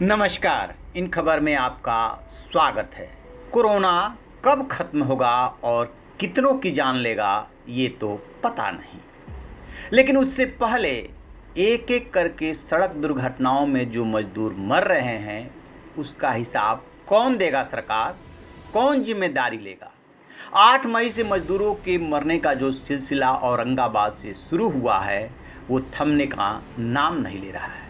नमस्कार। इन खबर में आपका स्वागत है। कोरोना कब खत्म होगा और कितनों की जान लेगा ये तो पता नहीं, लेकिन उससे पहले एक एक करके सड़क दुर्घटनाओं में जो मजदूर मर रहे हैं उसका हिसाब कौन देगा? सरकार कौन जिम्मेदारी लेगा? 8 मई से मजदूरों के मरने का जो सिलसिला औरंगाबाद से शुरू हुआ है वो थमने का नाम नहीं ले रहा है।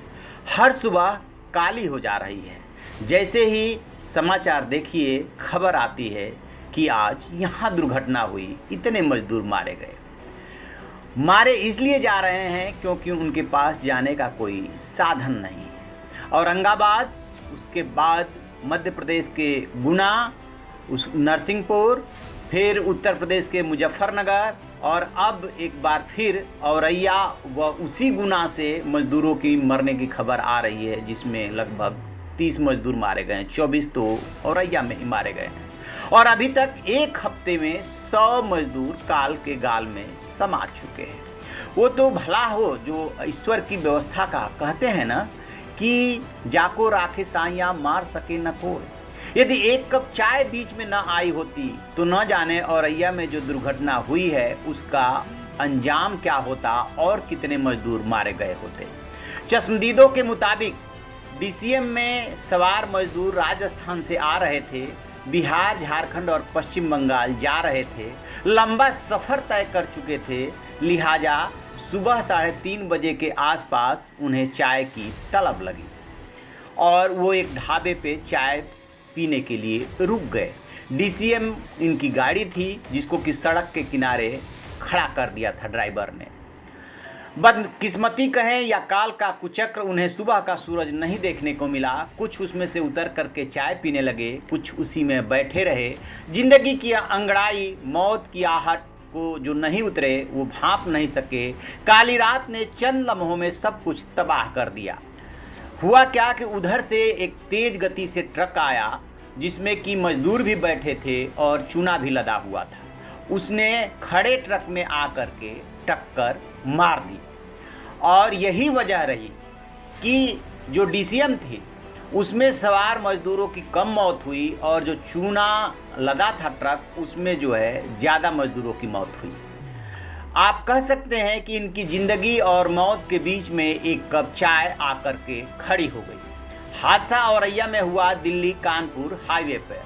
हर सुबह काली हो जा रही है। जैसे ही समाचार देखिए खबर आती है कि आज यहाँ दुर्घटना हुई, इतने मजदूर मारे गए। मारे इसलिए जा रहे हैं क्योंकि उनके पास जाने का कोई साधन नहीं है। औरंगाबाद, उसके बाद मध्य प्रदेश के गुना, उस नरसिंहपुर, फिर उत्तर प्रदेश के मुजफ्फरनगर और अब एक बार फिर औरैया व उसी गुना से मजदूरों की मरने की खबर आ रही है, जिसमें लगभग 30 मजदूर मारे गए हैं। 24 तो औरैया में ही मारे गए हैं और अभी तक एक हफ्ते में 100 मजदूर काल के गाल में समा चुके हैं। वो तो भला हो जो ईश्वर की व्यवस्था का कहते हैं ना कि जाको राखे साइयाँ मार सके न कोई। यदि एक कप चाय बीच में न आई होती तो न जाने औरैया में जो दुर्घटना हुई है उसका अंजाम क्या होता और कितने मजदूर मारे गए होते। चश्मदीदों के मुताबिक डीसीएम में सवार मजदूर राजस्थान से आ रहे थे, बिहार, झारखंड और पश्चिम बंगाल जा रहे थे, लंबा सफ़र तय कर चुके थे, लिहाजा सुबह 3:30 बजे के आसपास उन्हें चाय की तलब लगी और वो एक ढाबे पे चाय पीने के लिए रुक गए। डीसीएम इनकी गाड़ी थी जिसको कि सड़क के किनारे खड़ा कर दिया था ड्राइवर ने। बदकिस्मती कहें या काल का कुचक्र, उन्हें सुबह का सूरज नहीं देखने को मिला। कुछ उसमें से उतर करके चाय पीने लगे, कुछ उसी में बैठे रहे। जिंदगी की अंगड़ाई, मौत की आहट को जो नहीं उतरे वो भांप नहीं सके। काली रात ने चंद लम्हों में सब कुछ तबाह कर दिया। हुआ क्या कि उधर से एक तेज गति से ट्रक आया जिसमें कि मजदूर भी बैठे थे और चूना भी लदा हुआ था। उसने खड़े ट्रक में आकर के टक्कर मार दी और यही वजह रही कि जो डीसीएम थी उसमें सवार मजदूरों की कम मौत हुई और जो चूना लदा था ट्रक उसमें जो है ज़्यादा मजदूरों की मौत हुई। आप कह सकते हैं कि इनकी ज़िंदगी और मौत के बीच में एक कप चाय आकर के खड़ी हो गई। हादसा औरैया में हुआ, दिल्ली कानपुर हाईवे पर।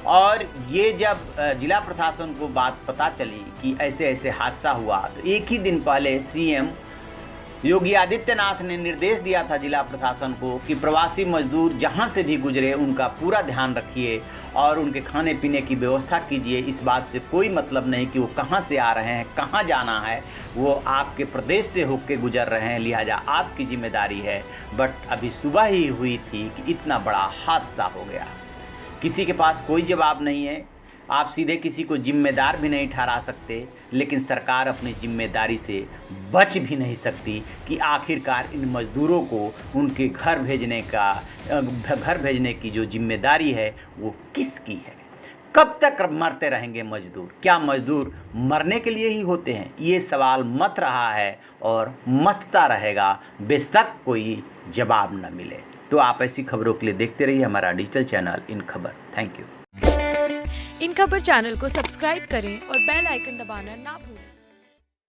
और ये जब जिला प्रशासन को बात पता चली कि ऐसे ऐसे हादसा हुआ तो एक ही दिन पहले सीएम योगी आदित्यनाथ ने निर्देश दिया था जिला प्रशासन को कि प्रवासी मजदूर जहां से भी गुजरे उनका पूरा ध्यान रखिए और उनके खाने पीने की व्यवस्था कीजिए। इस बात से कोई मतलब नहीं कि वो कहां से आ रहे हैं, कहां जाना है, वो आपके प्रदेश से होकर गुजर रहे हैं, लिहाजा आपकी जिम्मेदारी है। बट अभी सुबह ही हुई थी कि इतना बड़ा हादसा हो गया। किसी के पास कोई जवाब नहीं है, आप सीधे किसी को जिम्मेदार भी नहीं ठहरा सकते, लेकिन सरकार अपनी जिम्मेदारी से बच भी नहीं सकती कि आखिरकार इन मज़दूरों को उनके घर भेजने की जो जिम्मेदारी है वो किसकी है। कब तक मरते रहेंगे मजदूर? क्या मजदूर मरने के लिए ही होते हैं? ये सवाल मत रहा है और मतता रहेगा बेशक कोई जवाब न मिले। तो आप ऐसी खबरों के लिए देखते रहिए हमारा डिजिटल चैनल इन खबर। Thank you. इन खबर चैनल को सब्सक्राइब करें और बेल आइकन दबाना ना भूलें।